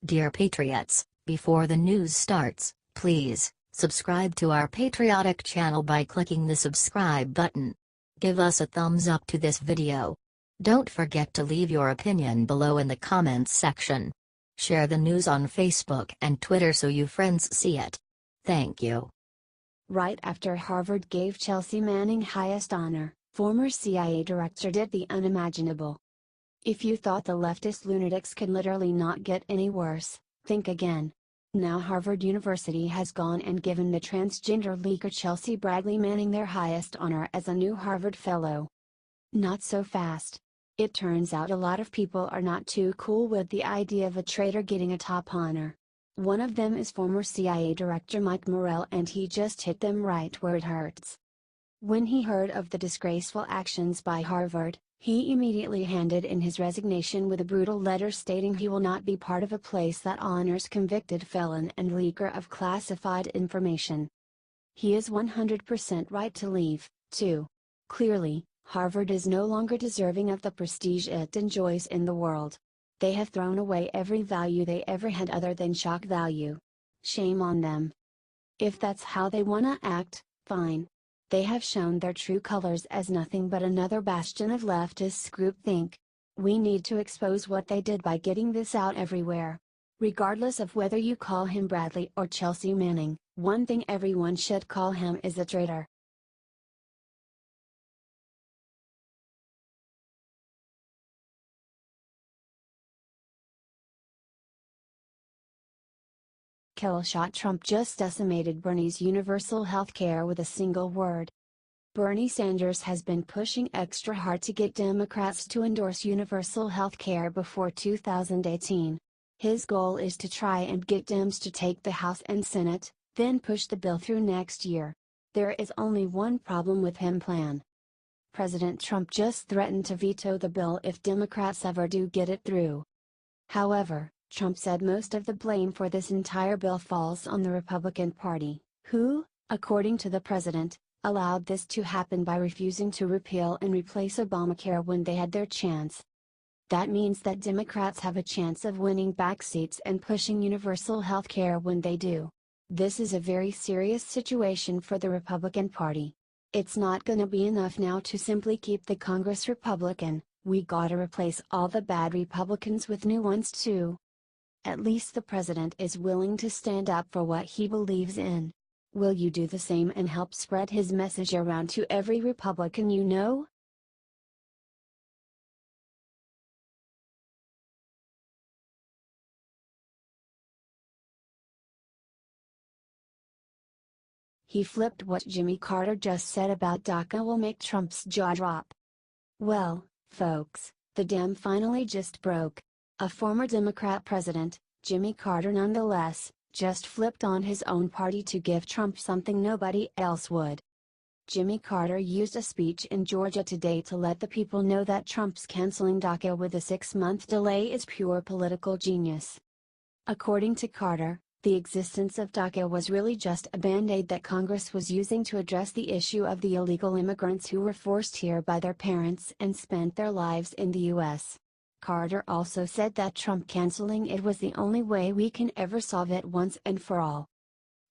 Dear Patriots, before the news starts, please subscribe to our patriotic channel by clicking the subscribe button. Give us a thumbs up to this video. Don't forget to leave your opinion below in the comments section. Share the news on Facebook and Twitter so your friends see it. Thank you. Right after Harvard gave Chelsea Manning highest honor, former CIA director did the unimaginable. If you thought the leftist lunatics could literally not get any worse, think again. Now Harvard University has gone and given the transgender leaker Chelsea Bradley Manning their highest honor as a new Harvard Fellow. Not so fast. It turns out a lot of people are not too cool with the idea of a traitor getting a top honor. One of them is former CIA Director Mike Morrell, and he just hit them right where it hurts. When he heard of the disgraceful actions by Harvard, he immediately handed in his resignation with a brutal letter stating he will not be part of a place that honors convicted felon and leaker of classified information. He is 100% right to leave, too. Clearly, Harvard is no longer deserving of the prestige it enjoys in the world. They have thrown away every value they ever had other than shock value. Shame on them. If that's how they wanna act, fine. They have shown their true colors as nothing but another bastion of leftist groupthink. We need to expose what they did by getting this out everywhere. Regardless of whether you call him Bradley or Chelsea Manning, one thing everyone should call him is a traitor. Killshot Trump just decimated Bernie's universal health care with a single word. Bernie Sanders has been pushing extra hard to get Democrats to endorse universal health care before 2018. His goal is to try and get Dems to take the House and Senate, then push the bill through next year. There is only one problem with his plan. President Trump just threatened to veto the bill if Democrats ever do get it through. However, Trump said most of the blame for this entire bill falls on the Republican Party, who, according to the president, allowed this to happen by refusing to repeal and replace Obamacare when they had their chance. That means that Democrats have a chance of winning back seats and pushing universal health care when they do. This is a very serious situation for the Republican Party. It's not gonna be enough now to simply keep the Congress Republican, we gotta replace all the bad Republicans with new ones too. At least the president is willing to stand up for what he believes in. Will you do the same and help spread his message around to every Republican you know? He flipped what Jimmy Carter just said about DACA will make Trump's jaw drop. Well, folks, the dam finally just broke. A former Democrat president, Jimmy Carter nonetheless, just flipped on his own party to give Trump something nobody else would. Jimmy Carter used a speech in Georgia today to let the people know that Trump's canceling DACA with a 6-month delay is pure political genius. According to Carter, the existence of DACA was really just a band-aid that Congress was using to address the issue of the illegal immigrants who were forced here by their parents and spent their lives in the U.S. Carter also said that Trump canceling it was the only way we can ever solve it once and for all.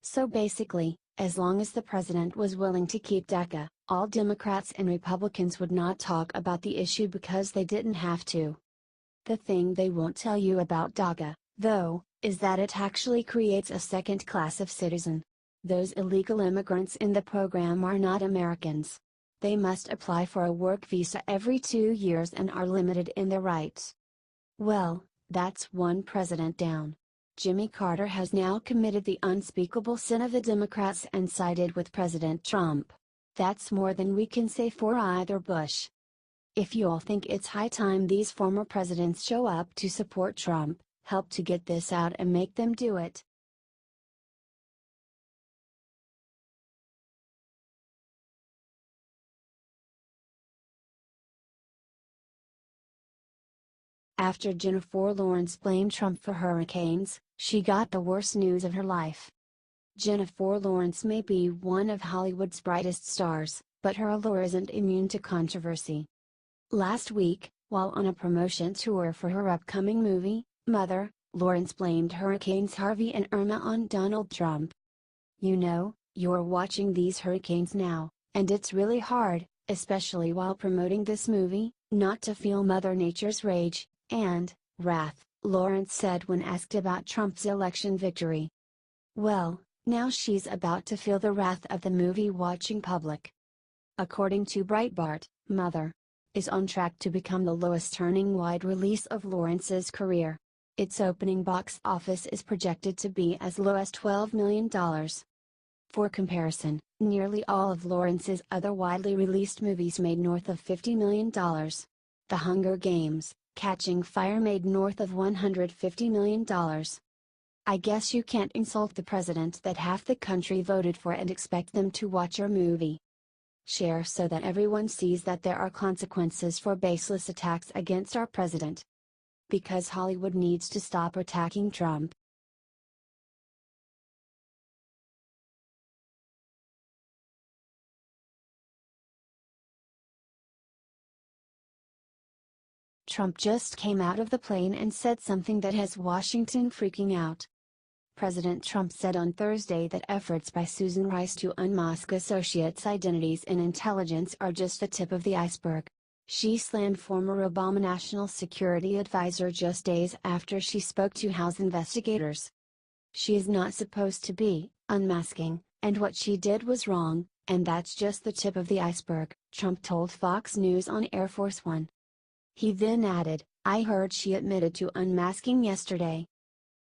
So basically, as long as the president was willing to keep DACA, all Democrats and Republicans would not talk about the issue because they didn't have to. The thing they won't tell you about DACA, though, is that it actually creates a second class of citizen. Those illegal immigrants in the program are not Americans. They must apply for a work visa every 2 years and are limited in their rights. Well, that's one president down. Jimmy Carter has now committed the unspeakable sin of the Democrats and sided with President Trump. That's more than we can say for either Bush. If you all think it's high time these former presidents show up to support Trump, help to get this out and make them do it. After Jennifer Lawrence blamed Trump for hurricanes, she got the worst news of her life. Jennifer Lawrence may be one of Hollywood's brightest stars, but her allure isn't immune to controversy. Last week, while on a promotion tour for her upcoming movie, Mother, Lawrence blamed Hurricanes Harvey and Irma on Donald Trump. "You know, you're watching these hurricanes now, and it's really hard, especially while promoting this movie, not to feel Mother Nature's rage and wrath," Lawrence said when asked about Trump's election victory. "Well, now she's about to feel the wrath of the movie-watching public." According to Breitbart, Mother is on track to become the lowest-earning wide release of Lawrence's career. Its opening box office is projected to be as low as $12 million. For comparison, nearly all of Lawrence's other widely released movies made north of $50 million. The Hunger Games: Catching Fire made north of $150 million. "I guess you can't insult the president that half the country voted for and expect them to watch your movie. Share so that everyone sees that there are consequences for baseless attacks against our president. Because Hollywood needs to stop attacking Trump." Trump just came out of the plane and said something that has Washington freaking out. President Trump said on Thursday that efforts by Susan Rice to unmask associates' identities in intelligence are just the tip of the iceberg. She slammed former Obama National Security Advisor just days after she spoke to House investigators. "She is not supposed to be unmasking, and what she did was wrong, and that's just the tip of the iceberg," Trump told Fox News on Air Force One. He then added, "I heard she admitted to unmasking yesterday."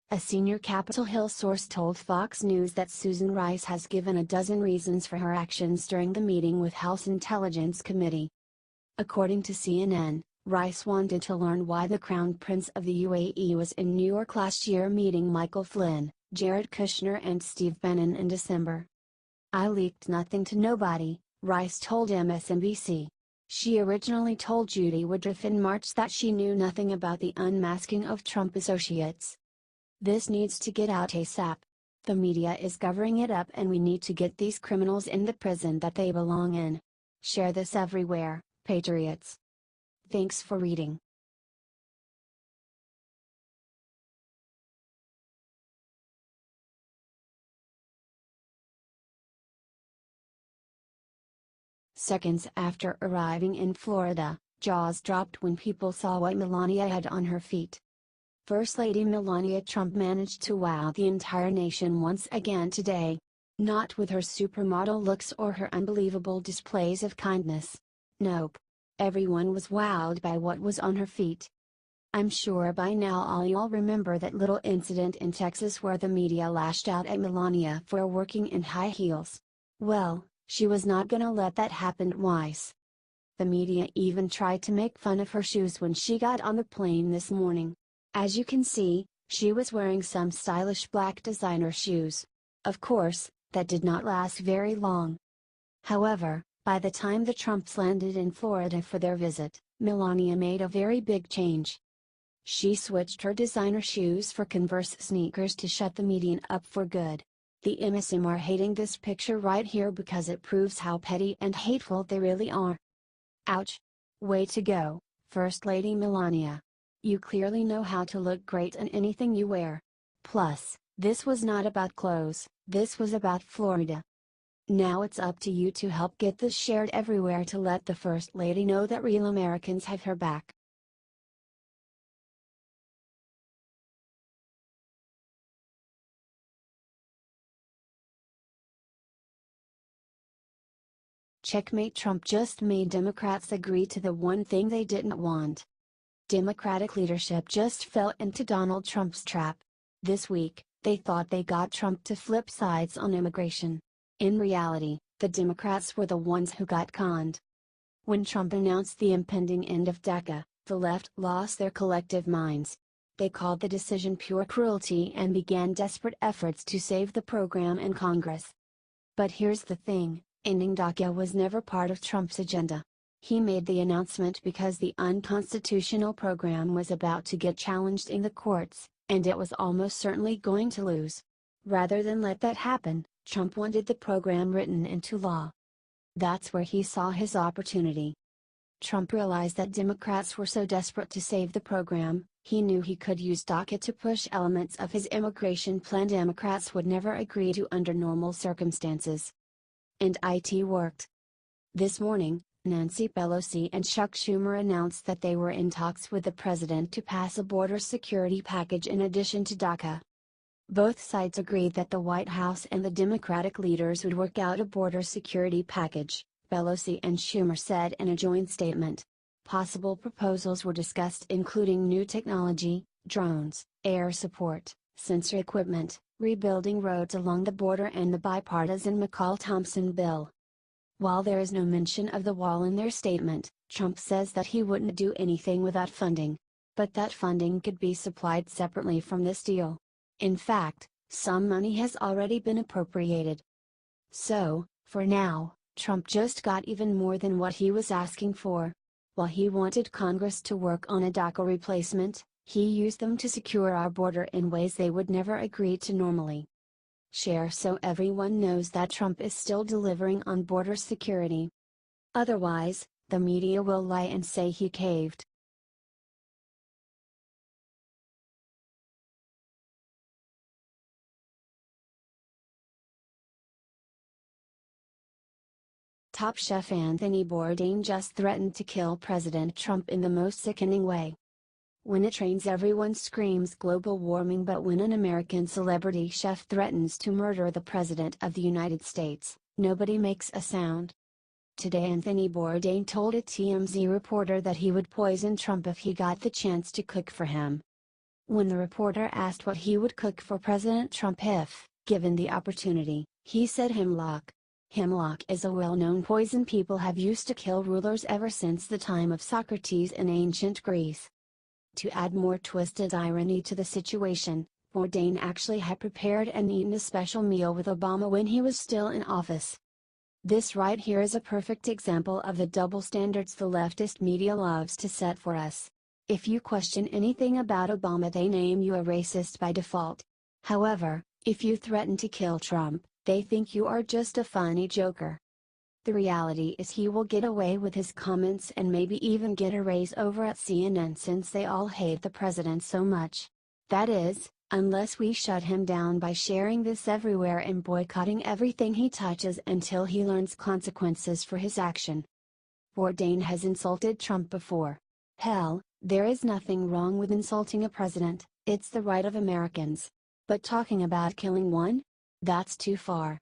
A senior Capitol Hill source told Fox News that Susan Rice has given a dozen reasons for her actions during the meeting with House Intelligence Committee. According to CNN, Rice wanted to learn why the Crown Prince of the UAE was in New York last year meeting Michael Flynn, Jared Kushner and Steve Bannon in December. "I leaked nothing to nobody," Rice told MSNBC. She originally told Judy Woodruff in March that she knew nothing about the unmasking of Trump associates. "This needs to get out ASAP. The media is covering it up and we need to get these criminals in the prison that they belong in. Share this everywhere, patriots." Thanks for reading. Seconds after arriving in Florida, jaws dropped when people saw what Melania had on her feet. First Lady Melania Trump managed to wow the entire nation once again today. Not with her supermodel looks or her unbelievable displays of kindness. Nope. Everyone was wowed by what was on her feet. I'm sure by now all y'all remember that little incident in Texas where the media lashed out at Melania for working in high heels. Well, she was not gonna let that happen twice. The media even tried to make fun of her shoes when she got on the plane this morning. As you can see, she was wearing some stylish black designer shoes. Of course, that did not last very long. However, by the time the Trumps landed in Florida for their visit, Melania made a very big change. She switched her designer shoes for Converse sneakers to shut the media up for good. The MSM are hating this picture right here because it proves how petty and hateful they really are. Ouch. Way to go, First Lady Melania. You clearly know how to look great in anything you wear. Plus, this was not about clothes, this was about Florida. Now it's up to you to help get this shared everywhere to let the First Lady know that real Americans have her back. Checkmate. Trump just made Democrats agree to the one thing they didn't want. Democratic leadership just fell into Donald Trump's trap. This week, they thought they got Trump to flip sides on immigration. In reality, the Democrats were the ones who got conned. When Trump announced the impending end of DACA, the left lost their collective minds. They called the decision pure cruelty and began desperate efforts to save the program in Congress. But here's the thing, ending DACA was never part of Trump's agenda. He made the announcement because the unconstitutional program was about to get challenged in the courts, and it was almost certainly going to lose. Rather than let that happen, Trump wanted the program written into law. That's where he saw his opportunity. Trump realized that Democrats were so desperate to save the program, he knew he could use DACA to push elements of his immigration plan Democrats would never agree to under normal circumstances. And it worked. This morning, Nancy Pelosi and Chuck Schumer announced that they were in talks with the president to pass a border security package in addition to DACA. Both sides agreed that the White House and the Democratic leaders would work out a border security package, Pelosi and Schumer said in a joint statement. Possible proposals were discussed including new technology, drones, air support, sensor equipment, rebuilding roads along the border and the bipartisan McCall-Thompson bill. While there is no mention of the wall in their statement, Trump says that he wouldn't do anything without funding. But that funding could be supplied separately from this deal. In fact, some money has already been appropriated. So, for now, Trump just got even more than what he was asking for. While he wanted Congress to work on a DACA replacement, he used them to secure our border in ways they would never agree to normally. Share so everyone knows that Trump is still delivering on border security. Otherwise, the media will lie and say he caved. Top chef Anthony Bourdain just threatened to kill President Trump in the most sickening way. When it rains, everyone screams global warming, but when an American celebrity chef threatens to murder the President of the United States, nobody makes a sound. Today Anthony Bourdain told a TMZ reporter that he would poison Trump if he got the chance to cook for him. When the reporter asked what he would cook for President Trump if, given the opportunity, he said hemlock. Hemlock is a well-known poison people have used to kill rulers ever since the time of Socrates in ancient Greece. To add more twisted irony to the situation, Bourdain actually had prepared and eaten a special meal with Obama when he was still in office. This right here is a perfect example of the double standards the leftist media loves to set for us. If you question anything about Obama, they name you a racist by default. However, if you threaten to kill Trump, they think you are just a funny joker. The reality is he will get away with his comments and maybe even get a raise over at CNN since they all hate the president so much. That is, unless we shut him down by sharing this everywhere and boycotting everything he touches until he learns consequences for his action. Bourdain has insulted Trump before. Hell, there is nothing wrong with insulting a president, it's the right of Americans. But talking about killing one? That's too far.